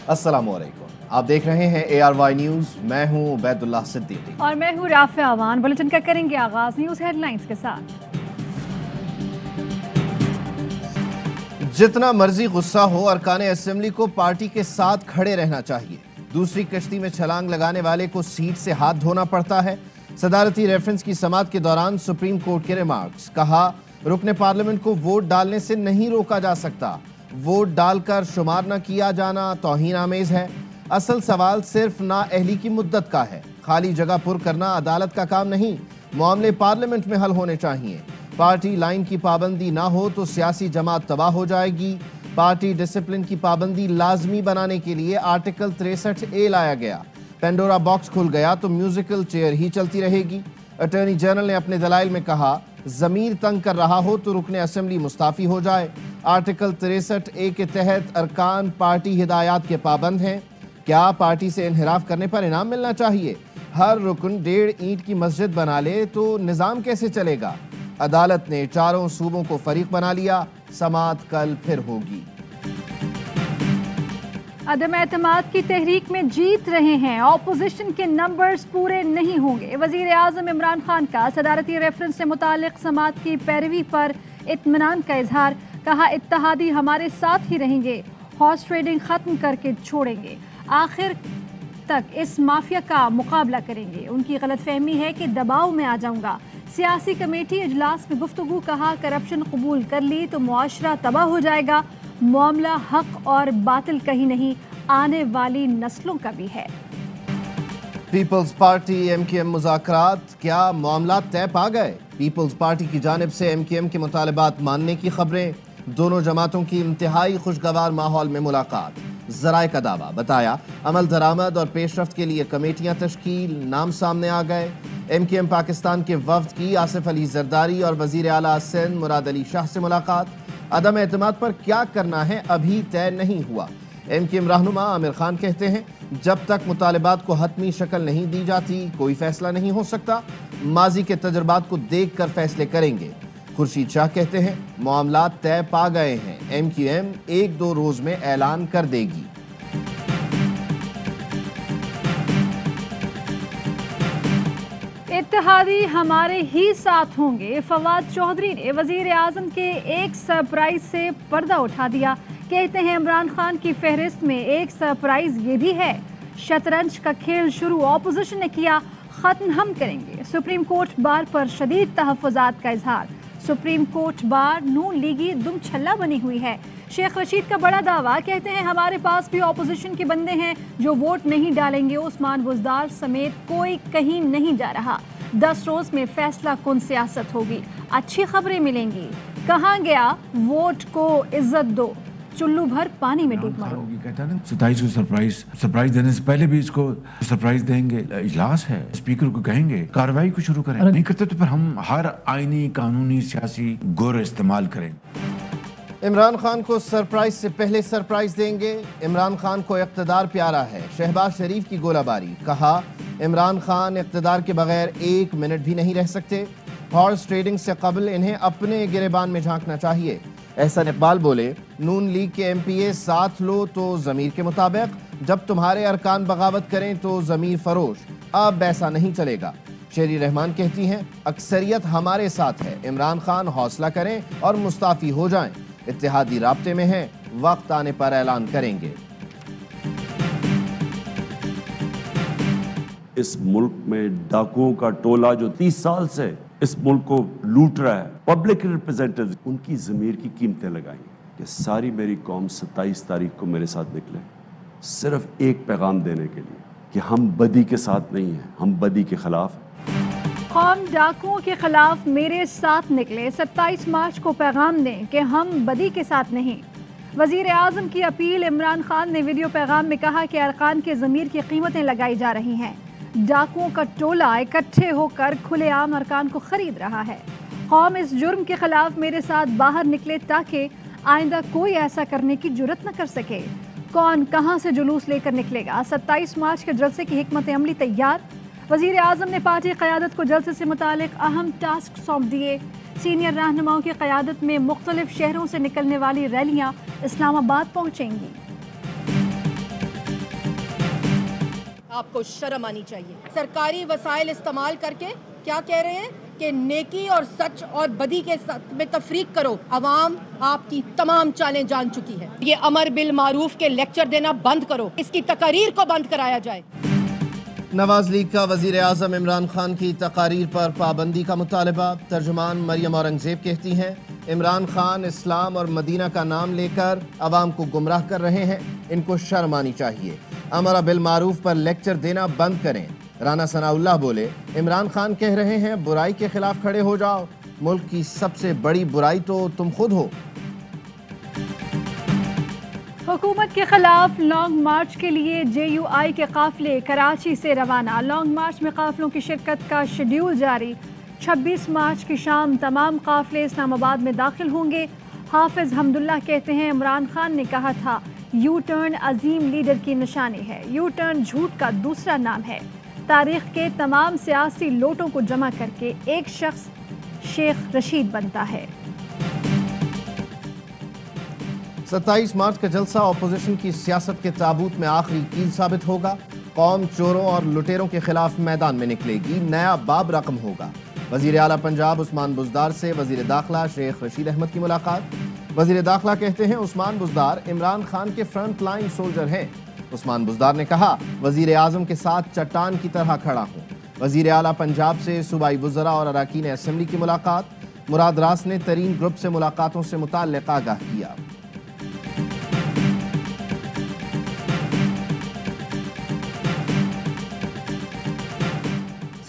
अस्सलाम वालेकुम, आप देख रहे हैं ARY न्यूज़। मैं हूं उबैदुल्लाह सिद्दीकी और मैं हूं राफिया अवान। बुलेटिन का करेंगे आगाज न्यूज़ हेडलाइंस के साथ। जितना मर्जी गुस्सा हो, अरकान असेंबली को पार्टी के साथ खड़े रहना चाहिए। दूसरी कश्ती में छलांग लगाने वाले को सीट से हाथ धोना पड़ता है। सदारती रेफरेंस की समाअत के दौरान सुप्रीम कोर्ट के रिमार्क्स। कहा, रुकने पार्लियामेंट को वोट डालने से नहीं रोका जा सकता। वोट डालकर शुमार न किया जाना तौहीन आमेज है। असल सवाल सिर्फ नाअहली की मुद्दत का है। खाली जगह पुर करना अदालत का काम नहीं, मामले पार्लियामेंट में हल होने चाहिए। पार्टी लाइन की पाबंदी ना हो तो सियासी जमात तबाह हो जाएगी। पार्टी डिसिप्लिन की पाबंदी लाजमी बनाने के लिए आर्टिकल 63A लाया गया। पेंडोरा बॉक्स खुल गया तो म्यूजिकल चेयर ही चलती रहेगी। अटॉर्नी जनरल ने अपने दलाइल में कहा, ज़मीर तंग कर रहा हो तो रुकने असेंबली मुस्ताफ़ी हो जाए। आर्टिकल 63A के तहत अरकान पार्टी हिदायत के पाबंद हैं। क्या पार्टी से इन्हिराफ करने पर इनाम मिलना चाहिए? हर रुकन 1.5 ईंट की मस्जिद बना ले तो निज़ाम कैसे चलेगा? अदालत ने चारों सूबों को फरीक बना लिया। समाअत कल फिर होगी। अदम एतमाद की तहरीक में जीत रहे हैं, ऑपोजिशन के नंबर्स पूरे नहीं होंगे। वजीर आज़म इमरान खान का सदारती रेफरेंस से मुतालिक समाअत की पैरवी पर इत्मीनान का इजहार। कहा, इत्तेहादी हमारे साथ ही रहेंगे, हॉर्स ट्रेडिंग खत्म करके छोड़ेंगे, आखिर तक इस माफिया का मुकाबला करेंगे। उनकी गलतफहमी है कि दबाव में आ जाऊंगा। सियासी कमेटी इजलास में गुफ्तगू। कहा, करप्शन कबूल कर ली तो मुआशरा तबाह हो जाएगा। मामला हक और बातिल कहीं नहीं, आने वाली नस्लों का भी है। पीपल्स पार्टी MKM मुज़ाकरात, क्या मामला तय पा गए? पीपल्स पार्टी की जानिब से MKM के मुतालबात मानने की खबरें। दोनों जमातों की इंतहाई खुशगवार माहौल में मुलाकात। ज़राए का दावा। बताया, अमल दरामद और पेशरफ्त के लिए कमेटियां तश्कील, नाम सामने आ गए। MKM पाकिस्तान के वफ्द की आसिफ अली जरदारी और वज़ीर आला सिंध मुराद अली शाह से मुलाकात। अदम एतमाद पर क्या करना है अभी तय नहीं हुआ। MKM रहनुमा आमिर खान कहते हैं, जब तक मुतालबात को हतमी शक्ल नहीं दी जाती कोई फैसला नहीं हो सकता। माजी के तजुर्बात को देख कर फैसले करेंगे। खुर्शीद शाह कहते हैं, मामला तय पा गए हैं, MKM 1-2 रोज में ऐलान कर देगी। इत्तेहादी हमारे ही साथ होंगे। फवाद चौधरी ने वजीर आजम के एक सरप्राइज से पर्दा उठा दिया। कहते हैं, इमरान खान की फहरिस्त में एक सरप्राइज ये भी है। शतरंज का खेल शुरू ऑपोजिशन ने किया, खत्म हम करेंगे। सुप्रीम कोर्ट बार पर शदीद तहफ़्फ़ुज़ात का इजहार। सुप्रीम कोर्ट बार नून लीगी दुम छल्ला बनी हुई है। शेख रशीद का बड़ा दावा। कहते हैं, हमारे पास भी ऑपोजिशन के बंदे हैं जो वोट नहीं डालेंगे। उस्मान बुज़दार समेत कोई कहीं नहीं जा रहा। 10 रोज में फैसला कुन सियासत होगी, अच्छी खबरें मिलेंगी। कहाँ गया वोट को इज्जत दो, चुल्लू भर पानी में डूब मरो। कहता है ना, 27 को सरप्राइज देने से पहले भी इसको सरप्राइज देंगे। इजलास है, स्पीकर को कहेंगे कार्रवाई को शुरू करें। नहीं करते तो फिर हम हर आईनी कानूनी सियासी गुर इस्तेमाल करेंगे। इमरान खान को सरप्राइज से पहले सरप्राइज देंगे। इमरान खान को इक़्तिदार प्यारा है, शहबाज शरीफ की गोलाबारी। कहा, इमरान खान इक़्तिदार के बगैर 1 मिनट भी नहीं रह सकते। हॉर्स ट्रेडिंग से कबल इन्हें अपने गिरेबान में झांकना चाहिए। एहसन इकबाल बोले, नून लीग के MPA साथ लो तो ज़मीर के मुताबिक, जब तुम्हारे अरकान बगावत करें तो ज़मीर फरोश। अब ऐसा नहीं चलेगा। शेरी रहमान कहती हैं, अक्सरियत हमारे साथ है, इमरान खान हौसला करें और मुस्ताफ़ी हो जाएं। इत्तेहादी राब्ते में हैं, वक्त आने पर ऐलान करेंगे। इस मुल्क में डाकुओं का टोला जो 30 साल से इस मुल्क को लूट रहा है, पब्लिक रिप्रेजेंटेटिव उनकी ज़मीर की कीमतें लगाएंगे कि सारी मेरी कौम 27 तारीख को मेरे साथ निकले, सिर्फ एक पैगाम देने के लिए कि हम बदी के साथ नहीं हैं, हम बदी के खिलाफ। कौम डाकुओं के खिलाफ मेरे साथ निकले, 27 मार्च को पैगाम दें कि हम बदी के साथ नहीं। वजीर आज़म की अपील। इमरान खान ने वीडियो पैगाम में कहा कि अरकान के ज़मीर की कीमतें लगाई जा रही हैं। डाकुओं का टोला इकट्ठे होकर खुलेआम अरकान को खरीद रहा है। कौम इस जुर्म के खिलाफ मेरे साथ बाहर निकले ताकि आइंदा कोई ऐसा करने की जुर्रत न कर सके। कौन कहां से जुलूस लेकर निकलेगा? 27 मार्च के जलसे की हिकमत अमली तैयार। वजीर आज़म ने पार्टी क़यादत को जलसे से मुतालिक अहम टास्क सौंप दिए। सीनियर रहनुमाओं की क़यादत में मुख्तलिफ शहरों से निकलने वाली रैलियां इस्लामाबाद पहुंचेंगी। आपको शर्म आनी चाहिए। सरकारी वसाइल इस्तेमाल करके क्या कह रहे हैं कि नेकी और सच और बदी के साथ में तफरीक करो। अवाम आपकी तमाम चालें जान चुकी है। ये अमर बिल मारूफ के लेक्चर देना बंद करो, इसकी तकारीर को बंद कराया जाए। नवाज लीग का वजीर आजम इमरान खान की तकारीर पर पाबंदी का मुतालबा। तर्जुमान मरियम औरंगजेब कहती हैं इमरान खान इस्लाम और मदीना का नाम लेकर अवाम को गुमराह कर रहे हैं, इनको शर्म आनी चाहिए। अमर बिल मारूफ पर लेक्चर देना बंद करें। राना सनाउल्लाह बोले इमरान खान कह रहे हैं बुराई के खिलाफ खड़े हो जाओ, मुल्क की सबसे बड़ी बुराई तो तुम खुद हो। हुकूमत के खिलाफ लॉन्ग मार्च के लिए JUI के काफिले कराची से रवाना। लॉन्ग मार्च में काफिलों की शिरकत का शेड्यूल जारी। 26 मार्च की शाम तमाम काफिले इस्लामाबाद में दाखिल होंगे। हाफिज हमदुल्लाह कहते हैं इमरान खान ने कहा था यू टर्न अजीम लीडर की निशानी है। यू टर्न झूठ का दूसरा नाम है। तारीख के तमाम सियासी लोटों को जमा करके एक शख्स शेख रशीद बनता है। 27 मार्च का जलसा अपोजिशन की सियासत के ताबूत में आखिरी कील साबित होगा। कौम चोरों और लुटेरों के खिलाफ मैदान में निकलेगी, नया बाब रकम होगा। वजीर आला पंजाब उस्मान बुज़दार से वजीर दाखिला शेख रशीद अहमद की मुलाकात। वजीर दाखिला कहते हैं उस्मान बुज़दार इमरान खान के फ्रंट लाइन सोल्जर हैं। उस्मान बुज़दार ने कहा वजीर आजम के साथ चट्टान की तरह खड़ा हूँ। वजीर आला पंजाब से सूबाई वज़रा और अरकान असम्बली की मुलाकात। मुराद रास ने तरीन ग्रुप से मुलाकातों से मुताल्लिक़ आगाह किया।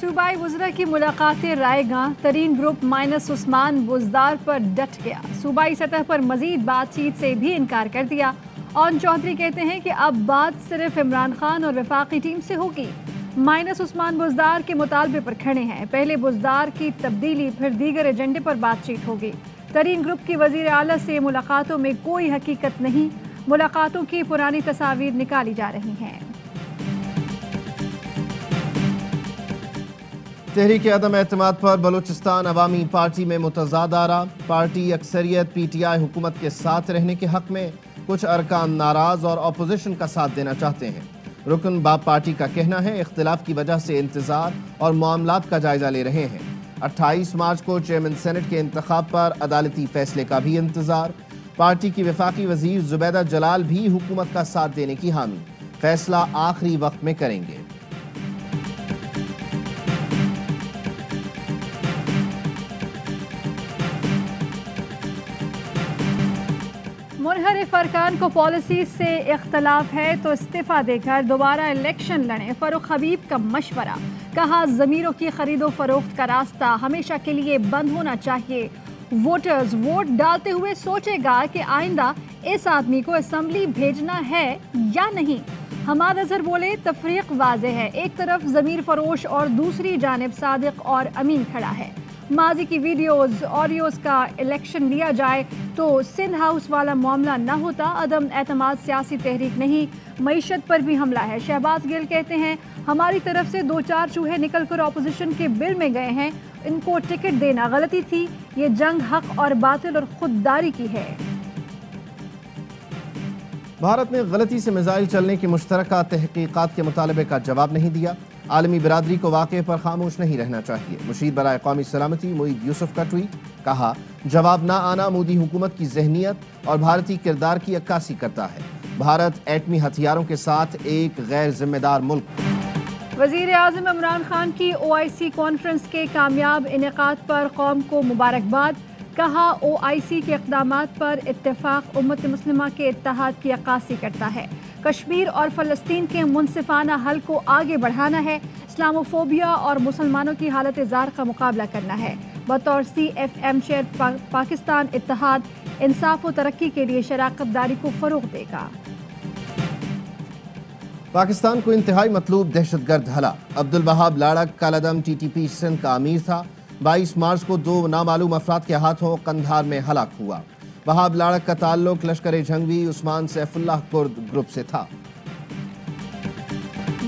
सूबाई वज़रा की मुलाकातें रायगां। तरीन ग्रुप माइनस उस्मान बुज़दार पर डट गया। सूबाई सतह पर मजीद बातचीत से भी इनकार कर दिया। और चौधरी कहते हैं कि अब बात सिर्फ इमरान खान और वफाकी टीम से होगी। माइनस उस्मान बुज़दार के मुतालबे पर खड़े हैं। पहले बुज़दार की तब्दीली फिर दीगर एजेंडे पर बातचीत होगी। तरीन ग्रुप की वज़ीर आला से मुलाकातों में कोई हकीकत नहीं। मुलाकातों की पुरानी तस्वीर निकाली जा रही हैं। तहरीक अदम एतमाद पर बलूचिस्तान अवामी पार्टी में मुतज़ाद आरा। पार्टी अक्सरियत PTI हुकूमत के साथ रहने के हक में, कुछ अरकान नाराज और अपोजिशन का साथ देना चाहते हैं। रुकन बाप पार्टी का कहना है इख्तिलाफ की वजह से इंतजार और मामलात का जायजा ले रहे हैं। 28 मार्च को चेयरमैन सेनेट के इंतखाब पर अदालती फैसले का भी इंतजार। पार्टी की वफाकी वजीर जुबैदा जलाल भी हुकूमत का साथ देने की हामी। फैसला आखिरी वक्त में करेंगे। मुनहरिफ अरकान को पॉलिसी से इख्तलाफ है तो इस्तीफा देकर दोबारा इलेक्शन लड़ें। फारूक हबीब का मशवरा। कहा ज़मीरों की खरीदो फरोख्त का रास्ता हमेशा के लिए बंद होना चाहिए। वोटर्स वोट डालते हुए सोचेगा कि आइंदा इस आदमी को असेंबली भेजना है या नहीं। हमाद अजहर बोले तफरीक वाज़े है, एक तरफ ज़मीर फरोश और दूसरी जानिब सादिक और अमीन खड़ा है। माजी की वीडियोस ऑडियोस का इलेक्शन लिया जाए तो सिंध हाउस वाला मामला न होता। अदम एतमाद सियासी तहरीक नहीं, मईशत पर भी हमला है। शहबाज गिल कहते हैं हमारी तरफ से 2-4 चूहे निकल कर अपोजिशन के बिल में गए हैं, इनको टिकट देना गलती थी। ये जंग हक और बातिल और खुददारी की है। भारत ने गलती से मिसाइल चलने की मुश्तरका तहकीकात के मुतालबे का जवाब नहीं दिया। आलमी बिरादरी को वाक़े पर खामोश नहीं रहना चाहिए। मुशीर बराए कौमी सलामती मुईद यूसुफ का ट्वीट। कहा जवाब ना आना मोदी हुकूमत की जहनीत और भारतीय किरदार की अक्कासी करता है। भारत एटमी हथियारों के साथ एक गैर जिम्मेदार मुल्क। वज़ीर आज़म इमरान खान की OIC कॉन्फ्रेंस के कामयाब इनेकाद पर कौम को मुबारकबाद। कहा OIC के इक़दामात पर इत्तेफाक उम्मत मुस्लिमा के इत्तेहाद की अक्कासी करता है। कश्मीर और फ़लस्तीन के मुनसिफाना हल को आगे बढ़ाना है। इस्लामोफोबिया और मुसलमानों की हालत ज़ार का मुकाबला करना है। बतौर CFM चेयर पाकिस्तान इत्तेहाद इंसाफ व तरक्की के लिए शराकत दारी को फ़रोग़ देगा। पाकिस्तान को इंतहाई मतलूब दहशतगर्द हला। अब्दुल वहाब लाड़क कालादम TTP सिंध का अमीर था। 22 मार्च को 2 नामालूम अफराद के हाथों कंधार में हलाक हुआ। वहाब लाड़क का ताल्लुक लश्कर जंगवी उस्मान सैफुल्लाह कुर्द ग्रुप से था।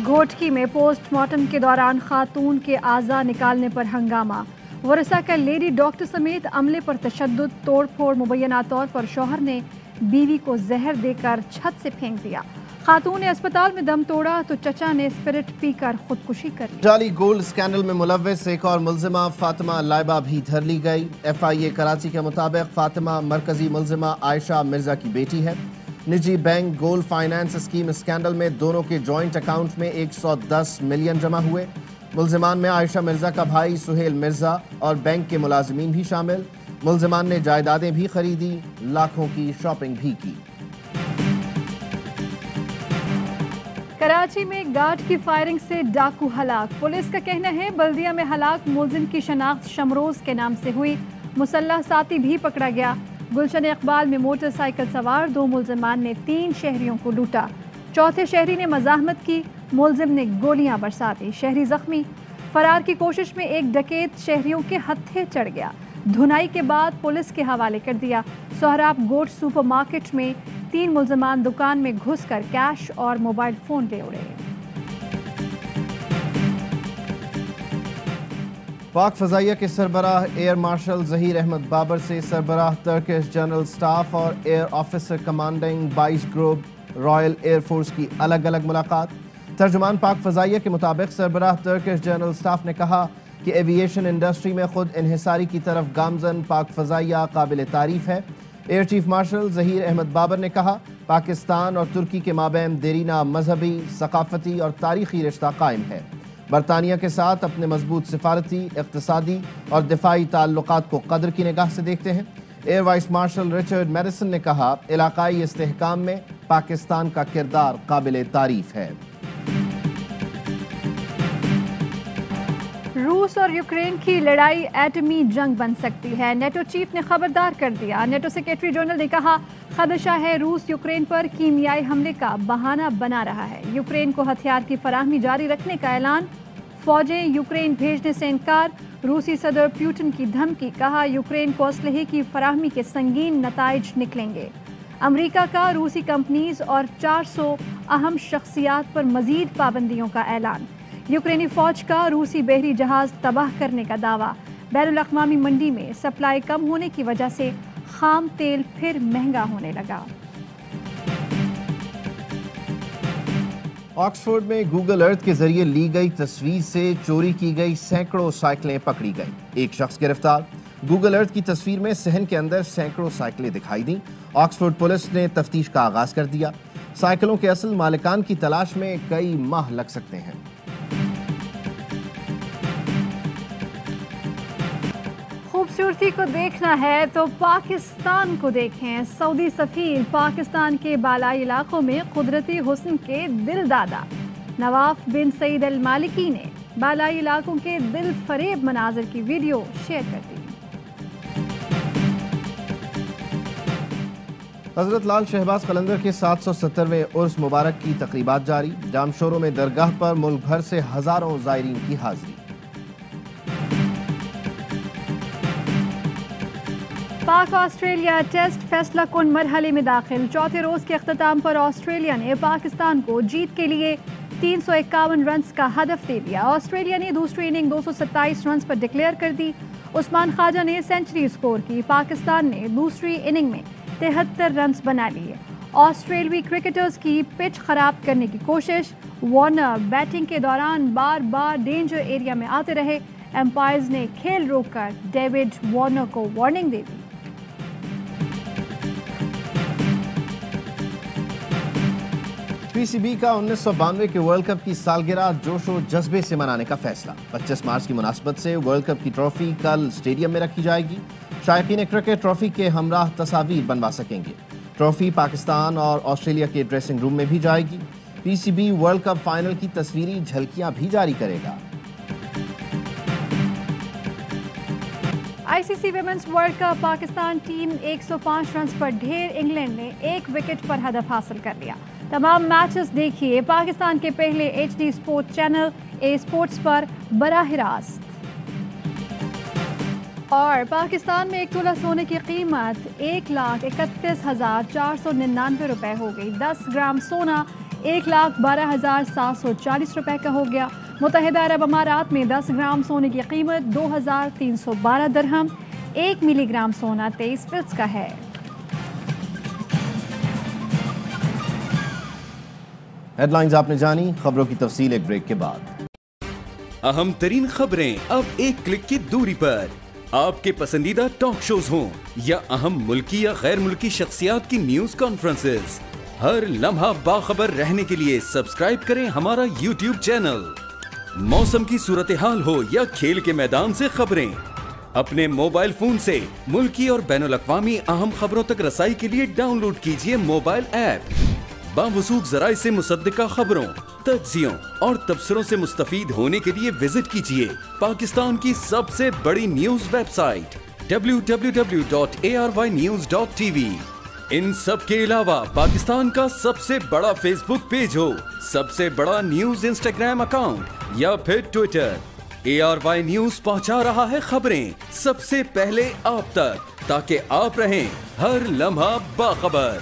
घोटकी में पोस्टमार्टम के दौरान खातून के आज़ा निकालने पर हंगामा। वरसा का लेडी डॉक्टर समेत अमले पर तशद्दुद, तोड़ फोड़। मुबैना तौर पर शौहर ने बीवी को जहर देकर छत से फेंक दिया। खातून ने अस्पताल में दम तोड़ा तो चचा ने स्पिरिट पीकर खुदकुशी कर ली। जाली गोल्ड स्कैंडल में मुलव्विस एक और मुलजिमा फातिमा लाइबा भी धर ली गई। FIA कराची के मुताबिक फातिमा मरकजी मुलजिमा आयशा मिर्जा की बेटी है। निजी bank gold finance scheme scandal में दोनों के जॉइंट अकाउंट में 110 मिलियन जमा हुए। मुलजिमान में आयशा मिर्जा का भाई सुहेल मिर्जा और बैंक के मुलाजिमीन भी शामिल। मुलजिमान ने जायदादें भी खरीदी, लाखों की शॉपिंग भी की। कराची में गार्ड की फायरिंग से डाकू हलाक। पुलिस का कहना है बल्दिया में हलाक मुलजिम की शनाख्त शमरोज के नाम से हुई। मुसल्लह साथी भी पकड़ा गया। गुलशन इकबाल में मोटरसाइकिल सवार 2 मुलजिमान ने 3 शहरियों को लूटा। चौथे शहरी ने मज़ाहमत की, मुलजिम ने गोलियां बरसा दी। शहरी जख्मी। फरार की कोशिश में एक डकैत शहरियों के हत्थे चढ़ गया। धुनाई के बाद पुलिस के हवाले कर दिया। सोहराब गोट सुपरमार्केट में 3 मुलजिमान दुकान में घुसकर कैश और मोबाइल फोन ले उड़े। पाक फजाइया के सरबराह एयर मार्शल जहीर अहमद बाबर से सरबराह टर्किश जनरल स्टाफ और air officer commanding 22 group royal air force की अलग अलग मुलाकात। तर्जुमान पाक फजाइया के मुताबिक सरबराह टर्किश जनरल स्टाफ ने कहा कि एविएशन इंडस्ट्री में खुद इन्हिसारी की तरफ गामजन पाक फजाइया काबिल तारीफ है। Air chief marshal Zaheer Ahmed Babar ने कहा पाकिस्तान और तुर्की के माबैन देरीना मजहबी, सकाफती और तारीखी रिश्ता कायम है। बरतानिया के साथ अपने मजबूत सिफारती, इक्तिसादी और दिफाई ताल्लुकात को कदर की निगाह से देखते हैं। Air vice marshal Richard Madison ने कहा इलाकाई इस्तेहकाम में पाकिस्तान का किरदार काबिल तारीफ है। रूस और यूक्रेन की लड़ाई एटमी जंग बन सकती है, नेटो चीफ ने खबरदार कर दिया। नेटो सेक्रेटरी जनरल ने कहा खदशा है रूस यूक्रेन पर कीमियाई हमले का बहाना बना रहा है। यूक्रेन को हथियार की फराहमी जारी रखने का ऐलान। फौजें यूक्रेन भेजने से इनकार। रूसी सदर पुतिन की धमकी। कहा यूक्रेन को असलहे की फराहमी के संगीन नताइज निकलेंगे। अमेरिका का रूसी कंपनीज और 400 अहम शख्सियात पर मजीद पाबंदियों का ऐलान। यूक्रेनी फौज का रूसी बहरी जहाज तबाह करने का दावा। बैनुल अक़वामी मंडी में सप्लाई कम होने की वजह से खाम तेल फिर महंगा होने लगा। ऑक्सफोर्ड में गूगल अर्थ के जरिए ली गई तस्वीर से चोरी की गई सैकड़ों साइकिलें पकड़ी गई। एक शख्स गिरफ्तार। गूगल अर्थ की तस्वीर में सहन के अंदर सैकड़ों साइकिलें दिखाई दी। ऑक्सफोर्ड पुलिस ने तफ्तीश का आगाज कर दिया। साइकिलों के असल मालिकान की तलाश में कई माह लग सकते हैं। खूबसूरती को देखना है तो पाकिस्तान को देखें। सऊदी सफीर पाकिस्तान के बालाई इलाकों में कुदरती हुस्न के दिल दादा। नवाफ बिन सईद अल मालिकी ने बालाई इलाकों के दिल फरेब मनाजिर की वीडियो शेयर कर दी। हजरत लाल शहबाज कलंदर के 770वें उर्स मुबारक की तकरीबात जारी। जामशोरों में दरगाह पर मुल्क भर से हजारों ज़ायरीन की हाजिरी। पाक ऑस्ट्रेलिया टेस्ट फैसला कुन मरहले में दाखिल। चौथे रोज के अख्ताम पर ऑस्ट्रेलिया ने पाकिस्तान को जीत के लिए 351 रन का हदफ दे दिया। ऑस्ट्रेलिया ने दूसरी इनिंग 227 रन पर डिक्लेयर कर दी। उस्मान ख्वाजा ने सेंचुरी स्कोर की। पाकिस्तान ने दूसरी इनिंग में 73 रन बना लिए। ऑस्ट्रेलियाई क्रिकेटर्स की पिच खराब करने की कोशिश। वार्नर बैटिंग के दौरान बार बार डेंजर एरिया में आते रहे। एम्पायर्स ने खेल रोककर डेविड वार्नर को वार्निंग दे दी। पीसीबी का 1992 के वर्ल्ड कप की सालगिरह जोशो जज्बे से मनाने का फैसला। 25 मार्च की मुनासबत से वर्ल्ड कप की ट्रॉफी कल स्टेडियम में रखी जाएगी। शायकीन क्रिकेट ट्रॉफी के हमराह तस्वीर बनवा सकेंगे। ट्रॉफी पाकिस्तान और ऑस्ट्रेलिया के ड्रेसिंग रूम में भी जाएगी। पीसीबी वर्ल्ड कप फाइनल की तस्वीरी झलकियां भी जारी करेगा। ICC women's world cup Pakistan team 105 run पर ढेर। इंग्लैंड ने 1 विकेट पर हदफ हासिल कर लिया। तमाम मैचेस देखिए पाकिस्तान के पहले HD स्पोर्ट्स चैनल ए स्पोर्ट्स पर बराह रास्त। और पाकिस्तान में 1 तोला सोने की कीमत 1,31,499 रुपए हो गई। 10 ग्राम सोना 1,12,740 रुपए का हो गया। मुत्तहिदा अरब अमारात में 10 ग्राम सोने की कीमत 2,312 दिरहम। 1 मिलीग्राम सोना 23 फिल्स का है। हेडलाइंस आपने जानी, खबरों की तफसील एक ब्रेक के बाद। अहम तरीन खबरें अब एक क्लिक की दूरी पर। आपके पसंदीदा टॉक शोज हों या अहम मुल्की या गैर मुल्की शख्सियात की न्यूज कॉन्फ्रेंसेस, हर लम्हा बाखबर रहने के लिए सब्सक्राइब करें हमारा YouTube चैनल। मौसम की सूरत हाल हो या खेल के मैदान से खबरें, अपने मोबाइल फोन से मुल्की और बैनुल-अक़वामी अहम खबरों तक रसाई के लिए डाउनलोड कीजिए मोबाइल ऐप। बावसूख ज़राए से मुसद्दिका खबरों, तज्ज़ियों और तबसरों से मुस्तफ़ीद होने के लिए विजिट कीजिए पाकिस्तान की सबसे बड़ी न्यूज वेबसाइट www.arYnews.tv। इन सब के अलावा पाकिस्तान का सबसे बड़ा फेसबुक पेज हो, सबसे बड़ा न्यूज इंस्टाग्राम अकाउंट या फिर ट्विटर, ARY न्यूज पहुंचा रहा है खबरें सबसे पहले आप तक, ताकि आप रहें हर लम्हा बाखबर।